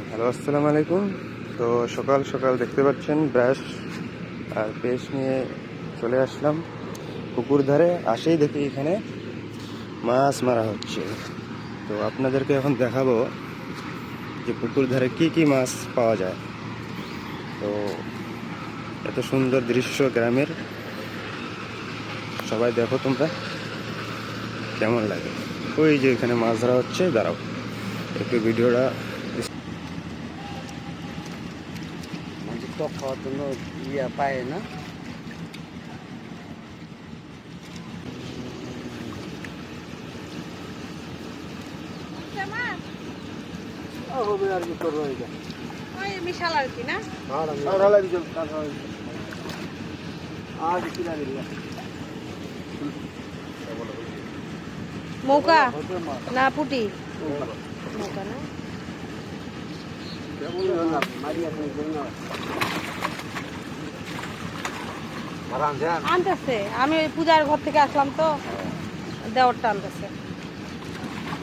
Hello, আসসালামু আলাইকুম। তো সকাল সকাল দেখতে পাচ্ছেন ব্রাশ আর পেস্ট নিয়ে চলে আসলাম পুকুর ধারে। আসেই দেখি এখানে মাছ মারা হচ্ছে। তো আপনাদেরকে এখন দেখাবো যে পুকুর ধারে কি কি মাছ পাওয়া যায়। তো এত সুন্দর দৃশ্য গ্রামের, সবাই দেখো তোমরা কেমন লাগে। ওই যে এখানে মাছ ধরা হচ্ছে, দাঁড়াও একটু ভিডিওটা। মানে টক খাওয়ার জন্য পায় না। হবে আর কি করবো এটা ওই বিশাল আর কি না। মৌকা না পুটি, মৌকা না। আনতেছে, আমি ওই পূজার ঘর থেকে আসলাম তো, দেওয়ারটা আনতেছে।